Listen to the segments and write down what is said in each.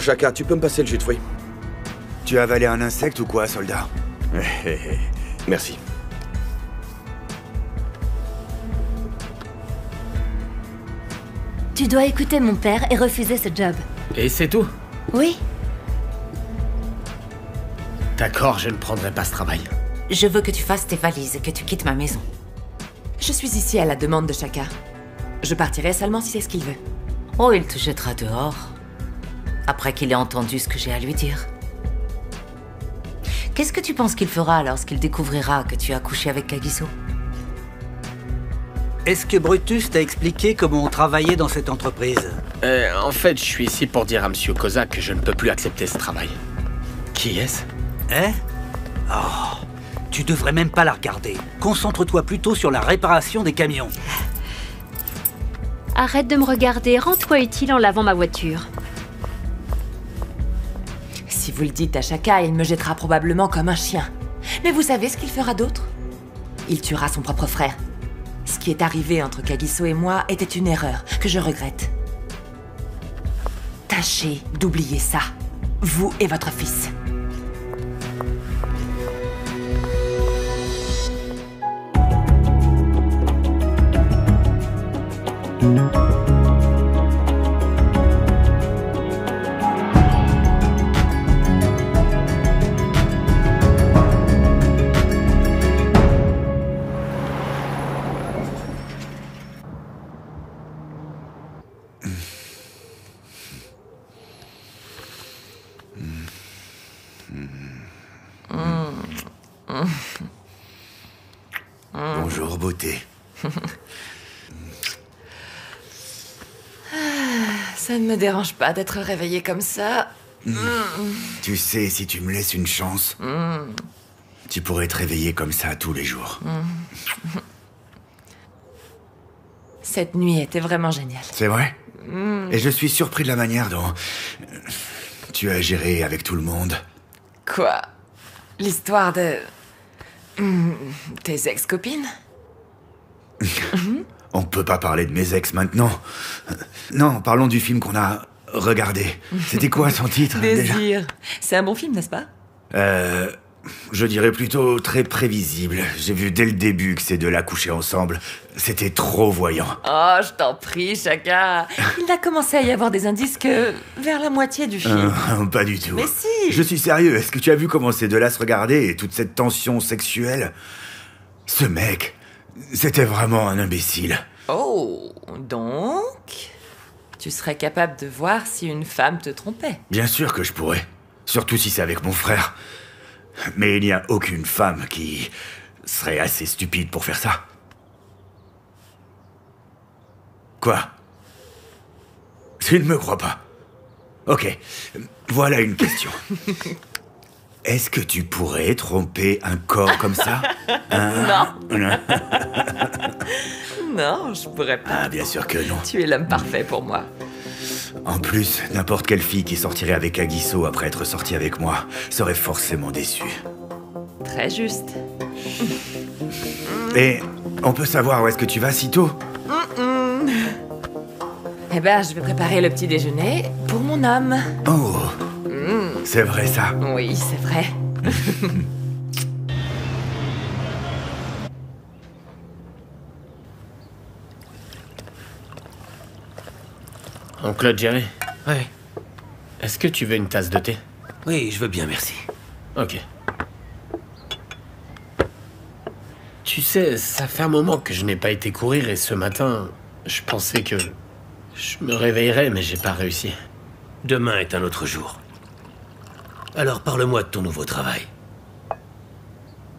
Chaka, tu peux me passer le jus de fruits? Tu as avalé un insecte ou quoi, soldat? Merci. Tu dois écouter mon père et refuser ce job. Et c'est tout? Oui. D'accord, je ne prendrai pas ce travail. Je veux que tu fasses tes valises et que tu quittes ma maison. Je suis ici à la demande de Chaka. Je partirai seulement si c'est ce qu'il veut. Oh, il te jettera dehors. Après qu'il ait entendu ce que j'ai à lui dire. Qu'est-ce que tu penses qu'il fera lorsqu'il découvrira que tu as couché avec Kagiso? Est-ce que Brutus t'a expliqué comment on travaillait dans cette entreprise? En fait, je suis ici pour dire à Monsieur Koza que je ne peux plus accepter ce travail. Qui est-ce? Hein? Oh, tu devrais même pas la regarder. Concentre-toi plutôt sur la réparation des camions. Arrête de me regarder, rends-toi utile en lavant ma voiture. Si vous le dites à Chaka, il me jettera probablement comme un chien. Mais vous savez ce qu'il fera d'autre? Il tuera son propre frère. Ce qui est arrivé entre Kagiso et moi était une erreur que je regrette. Tâchez d'oublier ça, vous et votre fils. Bonjour, beauté. Ça ne me dérange pas d'être réveillée comme ça. Tu sais, si tu me laisses une chance, tu pourrais te réveiller comme ça tous les jours. Cette nuit était vraiment géniale. C'est vrai? Et je suis surpris de la manière dont tu as géré avec tout le monde. Quoi? L'histoire de... tes ex-copines? On peut pas parler de mes ex maintenant. Non, parlons du film qu'on a regardé. C'était quoi son titre, déjà? Désir. C'est un bon film, n'est-ce pas? Je dirais plutôt très prévisible. J'ai vu dès le début que ces deux-là couchaient ensemble. C'était trop voyant. Oh, je t'en prie, Chaka. Il a commencé à y avoir des indices que... vers la moitié du film. Pas du tout. Mais si! Je suis sérieux. Est-ce que tu as vu comment ces deux-là se regardaient et toute cette tension sexuelle? Ce mec, c'était vraiment un imbécile. Oh, donc... tu serais capable de voir si une femme te trompait? Bien sûr que je pourrais. Surtout si c'est avec mon frère. Mais il n'y a aucune femme qui serait assez stupide pour faire ça. Quoi? Tu ne me crois pas? Ok, voilà une question. Est-ce que tu pourrais tromper un corps comme ça? Non. Non, je pourrais pas. Ah, bien sûr que non. Tu es l'homme parfait pour moi. En plus, n'importe quelle fille qui sortirait avec Agiso après être sortie avec moi serait forcément déçue. Très juste. Et on peut savoir où est-ce que tu vas si tôt? Eh ben, je vais préparer le petit déjeuner pour mon homme. Oh, c'est vrai ça. Oui, c'est vrai. Oncle Jerry, Ouais. est-ce que tu veux une tasse de thé? Oui, je veux bien, merci. Ok. Tu sais, ça fait un moment que je n'ai pas été courir et ce matin, je pensais que je me réveillerais, mais j'ai pas réussi. Demain est un autre jour. Alors parle-moi de ton nouveau travail.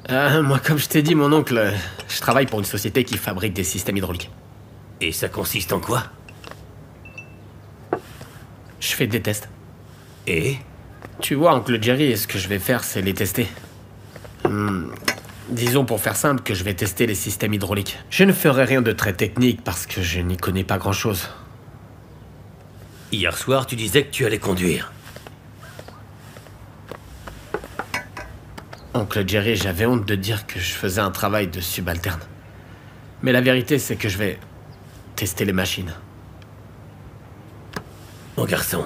Moi, comme je t'ai dit, mon oncle, je travaille pour une société qui fabrique des systèmes hydrauliques. Et ça consiste en quoi? Je fais des tests. Et? Tu vois, oncle Jerry, ce que je vais faire, c'est les tester. Disons pour faire simple que je vais tester les systèmes hydrauliques. Je ne ferai rien de très technique parce que je n'y connais pas grand-chose. Hier soir, tu disais que tu allais conduire. Oncle Jerry, j'avais honte de dire que je faisais un travail de subalterne. Mais la vérité, c'est que je vais tester les machines. Mon garçon,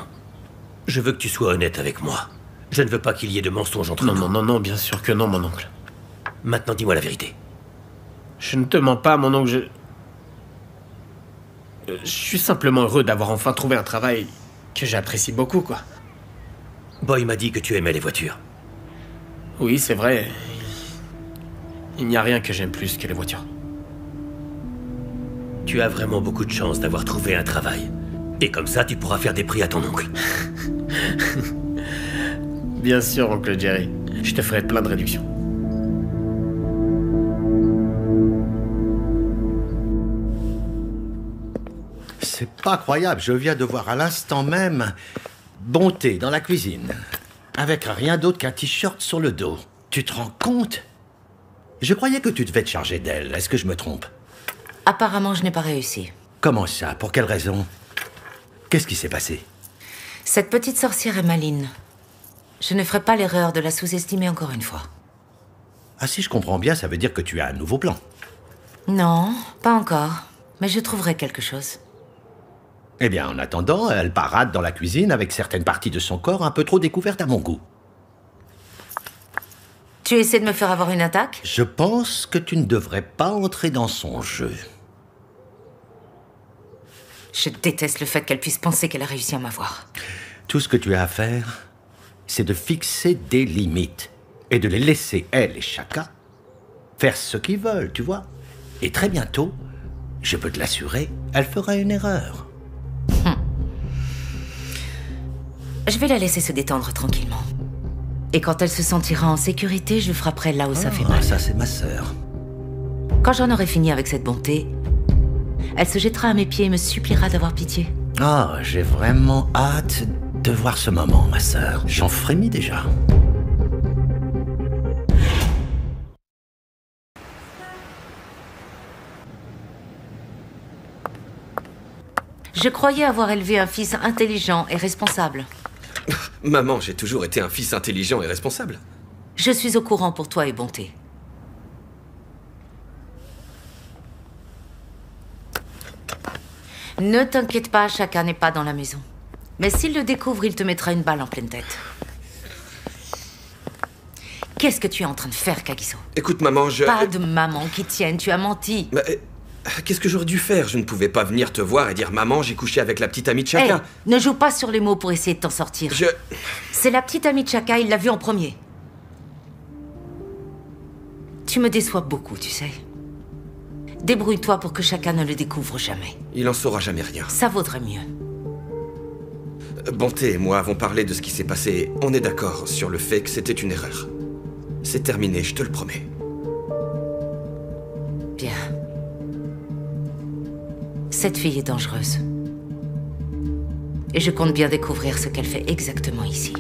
Je veux que tu sois honnête avec moi. Je ne veux pas qu'il y ait de mensonges entre nous. Non, bien sûr que non, mon oncle. Maintenant, dis-moi la vérité. Je ne te mens pas, mon oncle, je suis simplement heureux d'avoir enfin trouvé un travail que j'apprécie beaucoup, quoi. Boy m'a dit que tu aimais les voitures. Oui, c'est vrai. Il n'y a rien que j'aime plus que les voitures. Tu as vraiment beaucoup de chance d'avoir trouvé un travail. Et comme ça, tu pourras faire des prix à ton oncle. Bien sûr, oncle Jerry. Je te ferai plein de réductions. C'est pas croyable, je viens de voir à l'instant même Bonté dans la cuisine, avec rien d'autre qu'un t-shirt sur le dos. Tu te rends compte? Je croyais que tu devais te charger d'elle, est-ce que je me trompe? Apparemment, je n'ai pas réussi. Comment ça? Pour quelle raison? Qu'est-ce qui s'est passé? Cette petite sorcière est maligne. Je ne ferai pas l'erreur de la sous-estimer encore une fois. Ah, si je comprends bien, ça veut dire que tu as un nouveau plan. Non, pas encore. Mais je trouverai quelque chose. Eh bien, en attendant, elle parade dans la cuisine avec certaines parties de son corps un peu trop découvertes à mon goût. Tu essaies de me faire avoir une attaque? Je pense que tu ne devrais pas entrer dans son jeu. Je déteste le fait qu'elle puisse penser qu'elle a réussi à m'avoir. Tout ce que tu as à faire, c'est de fixer des limites et de les laisser, elle et Shaka, faire ce qu'ils veulent, tu vois. Et très bientôt, je peux te l'assurer, elle fera une erreur. Je vais la laisser se détendre tranquillement. Et quand elle se sentira en sécurité, je frapperai là où ça fait mal. Ça, c'est ma sœur. Quand j'en aurai fini avec cette bonté, elle se jettera à mes pieds et me suppliera d'avoir pitié. Ah, j'ai vraiment hâte de voir ce moment, ma sœur. J'en frémis déjà. Je croyais avoir élevé un fils intelligent et responsable. Maman, j'ai toujours été un fils intelligent et responsable. Je suis au courant pour toi et bonté. Ne t'inquiète pas, Shaka n'est pas dans la maison. Mais s'il le découvre, il te mettra une balle en pleine tête. Qu'est-ce que tu es en train de faire, Kagiso? Écoute, maman, Pas de maman qui tienne, tu as menti. Mais, qu'est-ce que j'aurais dû faire? Je ne pouvais pas venir te voir et dire « Maman, j'ai couché avec la petite amie de Shaka. Ne joue pas sur les mots pour essayer de t'en sortir. C'est la petite amie de Shaka, il l'a vue en premier. Tu me déçois beaucoup, tu sais. Débrouille-toi pour que Shaka ne le découvre jamais. Il en saura jamais rien. Ça vaudrait mieux. Bonté et moi avons parlé de ce qui s'est passé. On est d'accord sur le fait que c'était une erreur. C'est terminé, je te le promets. Bien. Cette fille est dangereuse. Et je compte bien découvrir ce qu'elle fait exactement ici.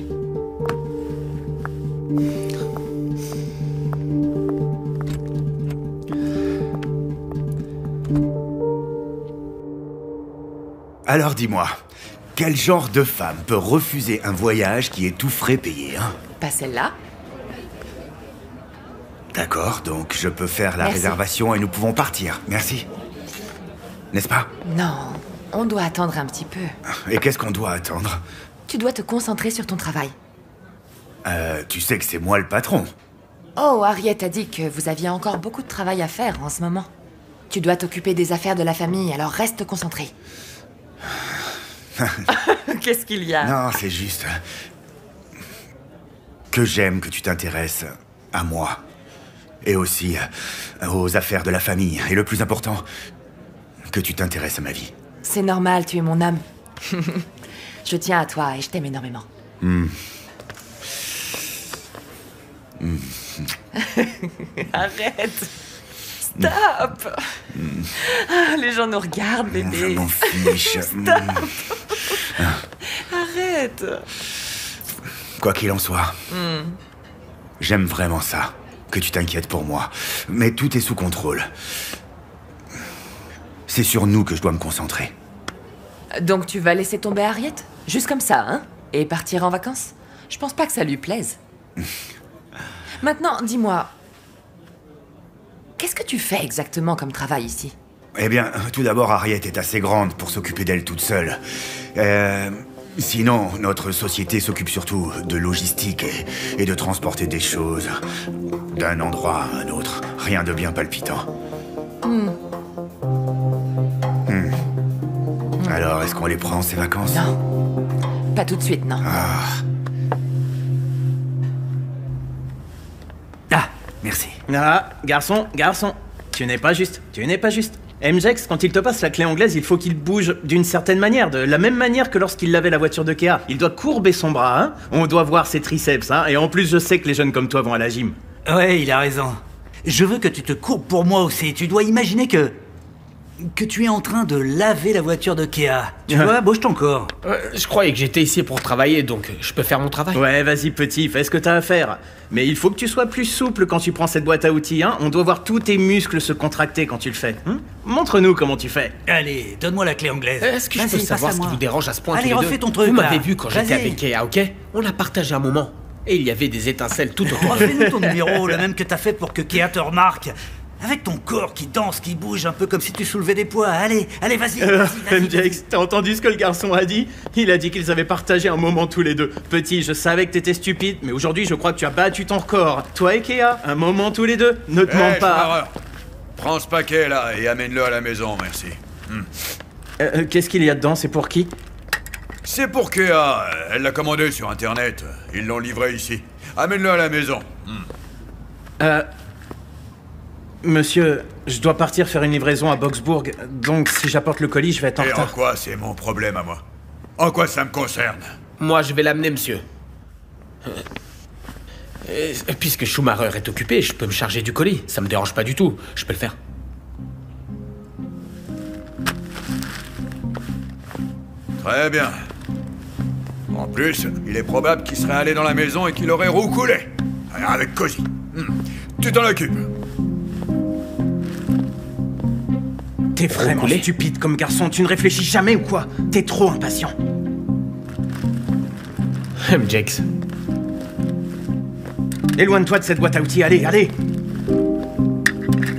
Alors dis-moi, quel genre de femme peut refuser un voyage qui est tout frais payé, hein? Pas celle-là. D'accord, donc je peux faire la Merci. réservation et nous pouvons partir. Merci. N'est-ce pas? Non, on doit attendre un petit peu. Et qu'est-ce qu'on doit attendre? Tu dois te concentrer sur ton travail. Tu sais que c'est moi le patron. Oh, Harriet a dit que vous aviez encore beaucoup de travail à faire en ce moment. Tu dois t'occuper des affaires de la famille, alors reste concentré. Qu'est-ce qu'il y a? Non, c'est juste que j'aime que tu t'intéresses à moi. Et aussi aux affaires de la famille. Et le plus important, que tu t'intéresses à ma vie. C'est normal, tu es mon âme. Je tiens à toi et je t'aime énormément. Arrête. Stop. Ah, les gens nous regardent, bébé. Je m'en fiche. Arrête. Quoi qu'il en soit, j'aime vraiment ça, que tu t'inquiètes pour moi. Mais tout est sous contrôle. C'est sur nous que je dois me concentrer. Donc tu vas laisser tomber Harriet? Juste comme ça, hein? Et partir en vacances? Je pense pas que ça lui plaise. Maintenant, dis-moi, qu'est-ce que tu fais exactement comme travail ici? Eh bien, tout d'abord, Harriet est assez grande pour s'occuper d'elle toute seule. Sinon, notre société s'occupe surtout de logistique et de transporter des choses d'un endroit à un autre. Rien de bien palpitant. Alors, est-ce qu'on les prend, ces vacances? Non. Pas tout de suite, non. Ah, merci. Ah, garçon, tu n'es pas juste, MJX, quand il te passe la clé anglaise, il faut qu'il bouge d'une certaine manière, de la même manière que lorsqu'il lavait la voiture de Kea. Il doit courber son bras, hein. On doit voir ses triceps, hein. Et en plus, je sais que les jeunes comme toi vont à la gym. Ouais, il a raison. Je veux que tu te courbes pour moi aussi. Tu dois imaginer que tu es en train de laver la voiture de Kea. Tu vois, bouge ton corps. Je croyais que j'étais ici pour travailler, donc je peux faire mon travail. Ouais, vas-y petit, fais ce que t'as à faire. Mais il faut que tu sois plus souple quand tu prends cette boîte à outils, hein. On doit voir tous tes muscles se contracter quand tu le fais. Montre-nous comment tu fais. Allez, donne-moi la clé anglaise. Est-ce que je peux savoir ce qui vous dérange à ce point? Allez, tous les refais deux? ton truc. Vous là. m'avez vu quand j'étais Vas-y. avec Kea, ok? On a partagé un moment. Et il y avait des étincelles tout autour. Refais-nous ton numéro, le même que t'as fait pour que Kea te remarque. Avec ton corps qui danse, qui bouge un peu comme si tu soulevais des poids. Allez, vas-y. MJX, t'as entendu ce que le garçon a dit? Il a dit qu'ils avaient partagé un moment tous les deux. Petit, je savais que t'étais stupide, mais aujourd'hui je crois que tu as battu ton record. Toi et Kea, un moment tous les deux. Ne te mens pas. Prends ce paquet là et amène-le à la maison, merci. Qu'est-ce qu'il y a dedans? C'est pour qui? C'est pour Kea. Elle l'a commandé sur internet. Ils l'ont livré ici. Amène-le à la maison. Monsieur, je dois partir faire une livraison à Boxburg, donc si j'apporte le colis, je vais être en Et en retard. quoi c'est mon problème à moi? En quoi ça me concerne? Moi, je vais l'amener, monsieur. Puisque Schumacher est occupé, je peux me charger du colis. Ça me dérange pas du tout. Je peux le faire. Très bien. En plus, il est probable qu'il serait allé dans la maison et qu'il aurait roucoulé. Avec Cozy. Tu t'en occupes. T'es vraiment stupide comme garçon, tu ne réfléchis jamais ou quoi? T'es trop impatient. MJX. Éloigne-toi de cette boîte à outils, allez.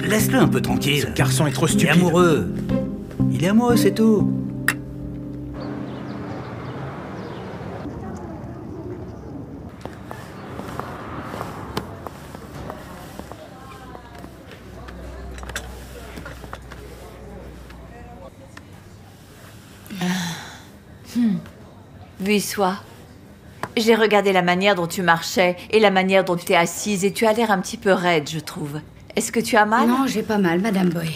Laisse-le un peu tranquille. Ce garçon est trop stupide. Il est amoureux. Il est amoureux, c'est tout. Vuissois. J'ai regardé la manière dont tu marchais et la manière dont tu t'es assise et tu as l'air un petit peu raide, je trouve. Est-ce que tu as mal? Non, j'ai pas mal, Madame Boy.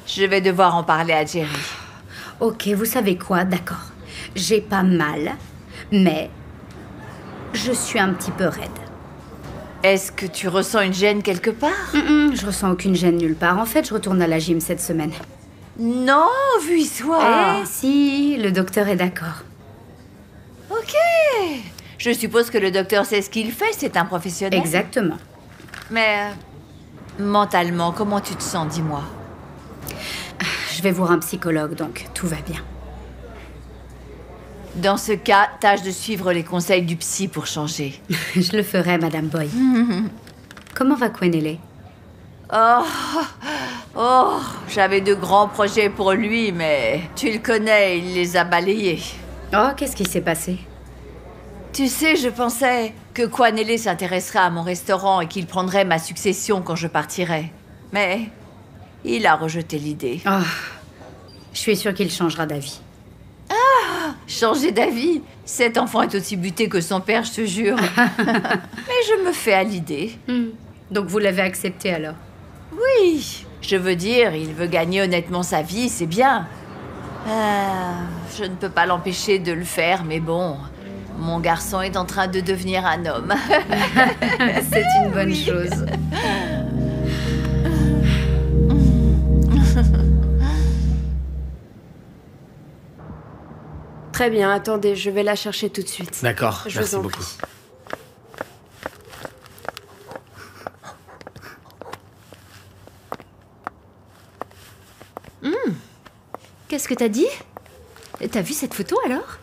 Je vais devoir en parler à Jerry. Ok, vous savez quoi, d'accord. J'ai pas mal, mais je suis un petit peu raide. Est-ce que tu ressens une gêne quelque part? Je ressens aucune gêne nulle part. En fait, je retourne à la gym cette semaine. Non, Vuissois. Eh si, le docteur est d'accord. Ok. Je suppose que le docteur sait ce qu'il fait, c'est un professionnel. Exactement. Mais mentalement, comment tu te sens, dis-moi? Je vais voir un psychologue, donc tout va bien. Dans ce cas, tâche de suivre les conseils du psy pour changer. Je le ferai, Madame Boy. Comment va Quenelle? Oh, j'avais de grands projets pour lui, mais tu le connais, il les a balayés. Oh, qu'est-ce qui s'est passé? Tu sais, je pensais que Quenelle s'intéresserait à mon restaurant et qu'il prendrait ma succession quand je partirais. Mais il a rejeté l'idée. Oh, je suis sûre qu'il changera d'avis. Changer d'avis? Cet enfant est aussi buté que son père, je te jure. Mais je me fais à l'idée. Donc vous l'avez accepté alors? Oui, je veux dire, il veut gagner honnêtement sa vie, c'est bien. Je ne peux pas l'empêcher de le faire, mais bon, mon garçon est en train de devenir un homme. C'est une bonne chose. Très bien, attendez, je vais la chercher tout de suite. D'accord, Je merci vous en beaucoup. prie. Qu'est-ce que t'as dit? T'as vu cette photo alors?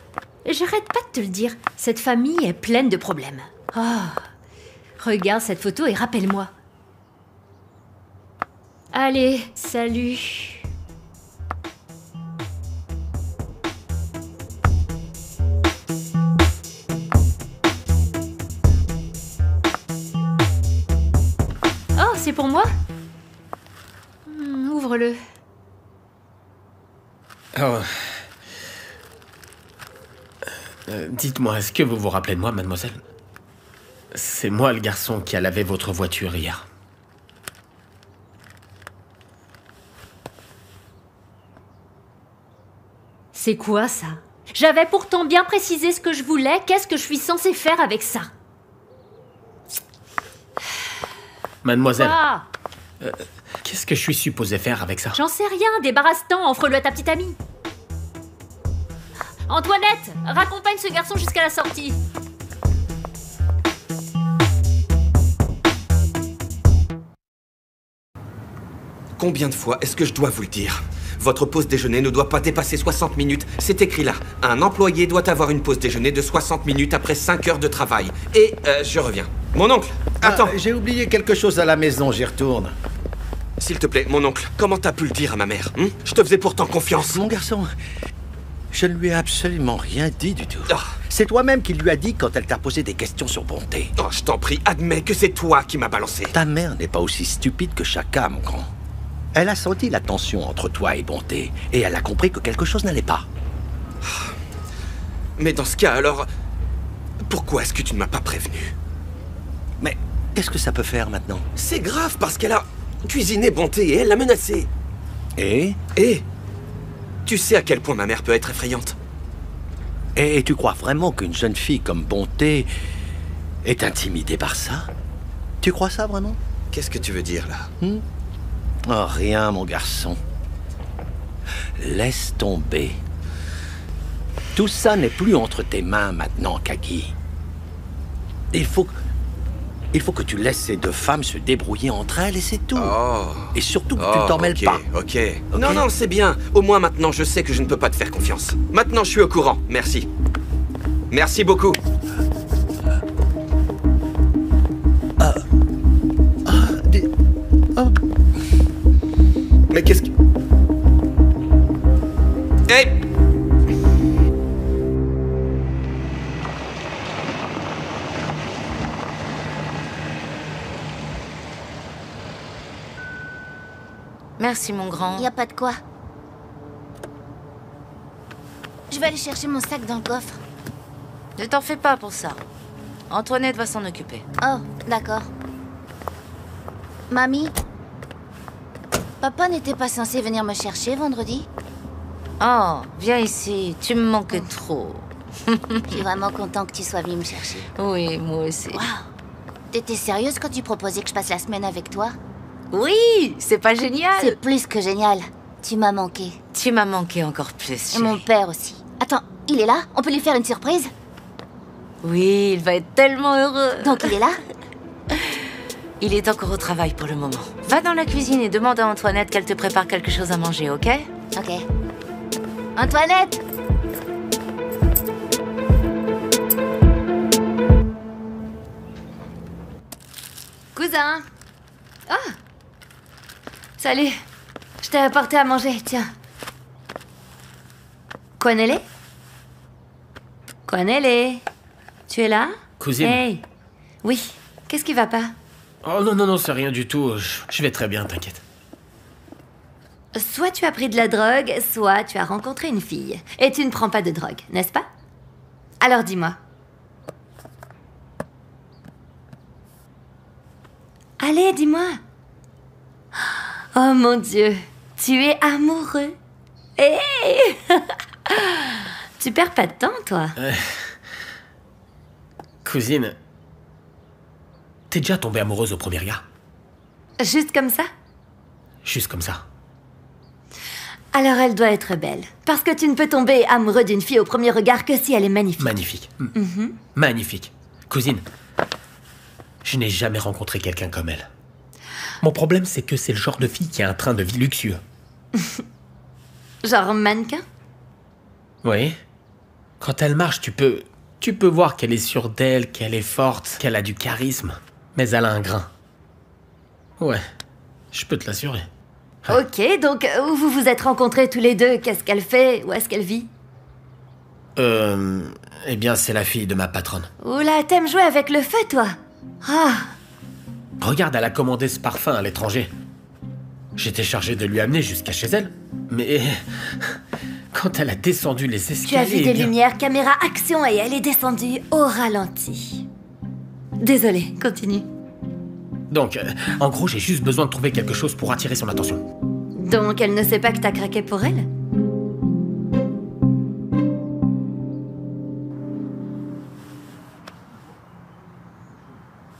J'arrête pas de te le dire, cette famille est pleine de problèmes. Regarde cette photo et rappelle-moi. Allez, salut. Ouvre-le. Oh. Dites-moi, est-ce que vous vous rappelez de moi, mademoiselle? C'est moi le garçon qui a lavé votre voiture hier. C'est quoi ça? J'avais pourtant bien précisé ce que je voulais. Qu'est-ce que je suis censée faire avec ça? Mademoiselle, Quoi? qu'est-ce que je suis supposé faire avec ça? J'en sais rien, débarrasse-t'en, offre-le à ta petite amie. Antoinette, raccompagne ce garçon jusqu'à la sortie. Combien de fois est-ce que je dois vous le dire? Votre pause déjeuner ne doit pas dépasser 60 minutes. C'est écrit là. Un employé doit avoir une pause déjeuner de 60 minutes après 5 heures de travail. Et je reviens. Mon oncle, attends. J'ai oublié quelque chose à la maison, j'y retourne. S'il te plaît, mon oncle, comment t'as pu le dire à ma mère? Je te faisais pourtant confiance. Mon garçon, je ne lui ai absolument rien dit du tout. Oh. C'est toi-même qui lui as dit quand elle t'a posé des questions sur Bonté. Oh, je t'en prie, admets que c'est toi qui m'as balancé. Ta mère n'est pas aussi stupide que Chaka, mon grand. Elle a senti la tension entre toi et Bonté, et elle a compris que quelque chose n'allait pas. Mais dans ce cas, alors, pourquoi est-ce que tu ne m'as pas prévenu? Mais qu'est-ce que ça peut faire maintenant? C'est grave parce qu'elle a cuisiné Bonté et elle l'a menacée. Et tu sais à quel point ma mère peut être effrayante. Et tu crois vraiment qu'une jeune fille comme Bonté est intimidée par ça? Tu crois ça vraiment? Qu'est-ce que tu veux dire là? Oh, rien, mon garçon. Laisse tomber. Tout ça n'est plus entre tes mains maintenant, Kagi. Il faut que tu laisses ces deux femmes se débrouiller entre elles et c'est tout. Oh. Et surtout que tu ne t'en mêles pas. Ok. Non, c'est bien. Au moins maintenant, je sais que je ne peux pas te faire confiance. Maintenant, je suis au courant. Merci. Merci beaucoup. Mais qu'est-ce que... Hey! Merci, mon grand. Y a pas de quoi. Je vais aller chercher mon sac dans le coffre. Ne t'en fais pas pour ça. Antoinette va s'en occuper. Oh, d'accord. Mamie? Papa n'était pas censé venir me chercher vendredi? Oh, viens ici. Tu me manques trop. Je suis vraiment content que tu sois venu me chercher. Oui, moi aussi. Waouh! T'étais sérieuse quand tu proposais que je passe la semaine avec toi? Oui, c'est pas génial? C'est plus que génial. Tu m'as manqué. Tu m'as manqué encore plus, Et chérie. mon père aussi. Attends, il est là? On peut lui faire une surprise? Oui, il va être tellement heureux. Donc il est là? Il est encore au travail pour le moment. Va dans la cuisine et demande à Antoinette qu'elle te prépare quelque chose à manger, ok? Ok. Antoinette! Cousin! Ah! Salut! Je t'ai apporté à manger, tiens. Cornélé? Cornélé? Tu es là? Cousine. Hey! Oui, qu'est-ce qui va pas? Oh non, c'est rien du tout. Je vais très bien, t'inquiète. Soit tu as pris de la drogue, soit tu as rencontré une fille. Et tu ne prends pas de drogue, n'est-ce pas? Alors dis-moi. Allez, dis-moi. Oh mon Dieu, tu es amoureux. Hey! Tu perds pas de temps, toi. Cousine, t'es déjà tombée amoureuse au premier regard? Juste comme ça? Juste comme ça. Alors elle doit être belle. Parce que tu ne peux tomber amoureux d'une fille au premier regard que si elle est magnifique. Magnifique. Mhm. Magnifique. Cousine, je n'ai jamais rencontré quelqu'un comme elle. Mon problème, c'est que c'est le genre de fille qui a un train de vie luxueux. Genre mannequin? Oui. Quand elle marche, tu peux voir qu'elle est sûre d'elle, qu'elle est forte, qu'elle a du charisme. Mais elle a un grain. Ouais, je peux te l'assurer. Ok, donc où vous vous êtes rencontrés tous les deux? Qu'est-ce qu'elle fait? Où est-ce qu'elle vit? Eh bien, c'est la fille de ma patronne. Oula, t'aimes jouer avec le feu, toi? Ah! Regarde, elle a commandé ce parfum à l'étranger. J'étais chargé de lui amener jusqu'à chez elle. Mais... quand elle a descendu les escaliers... Tu as vu des eh bien... lumières, caméra action et elle est descendue au ralenti. Désolée, continue. Donc, en gros, j'ai juste besoin de trouver quelque chose pour attirer son attention. Donc elle ne sait pas que t'as craqué pour elle?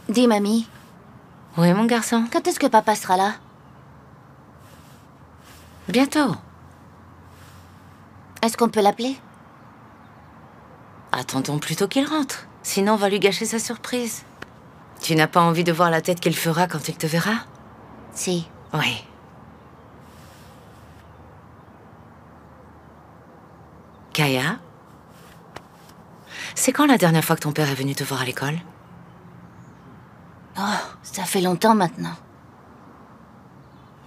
Dis, mamie. Oui, mon garçon? Quand est-ce que papa sera là? Bientôt. Est-ce qu'on peut l'appeler? Attendons plutôt qu'il rentre. Sinon, on va lui gâcher sa surprise. Tu n'as pas envie de voir la tête qu'il fera quand il te verra? Si. Oui. Kaya? C'est quand la dernière fois que ton père est venu te voir à l'école? Oh, ça fait longtemps maintenant.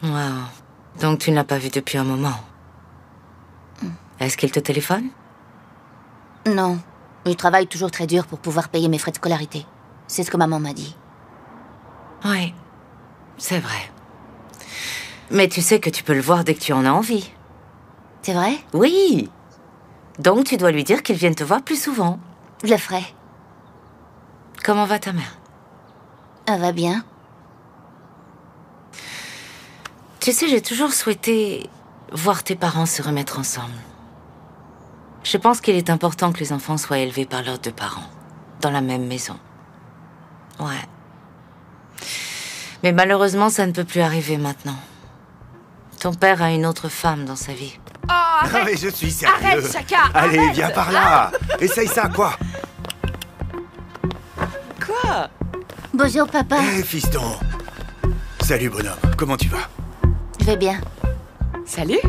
Wow. Donc tu ne l'as pas vu depuis un moment. Est-ce qu'il te téléphone? Non. Il travaille toujours très dur pour pouvoir payer mes frais de scolarité. C'est ce que maman m'a dit. Oui, c'est vrai. Mais tu sais que tu peux le voir dès que tu en as envie. C'est vrai? Oui. Donc tu dois lui dire qu'il vienne te voir plus souvent. Je le ferai. Comment va ta mère? Elle va bien. Tu sais, j'ai toujours souhaité voir tes parents se remettre ensemble. Je pense qu'il est important que les enfants soient élevés par leurs deux parents, dans la même maison. Ouais. Mais malheureusement, ça ne peut plus arriver maintenant. Ton père a une autre femme dans sa vie. Oh, arrête. Non mais je suis sérieux. Arrête, Chaka. Allez, arrête. viens par là. Essaye ça, quoi. Quoi? Bonjour, papa. Hé, fiston. Salut, bonhomme. Comment tu vas? Je vais bien. Salut.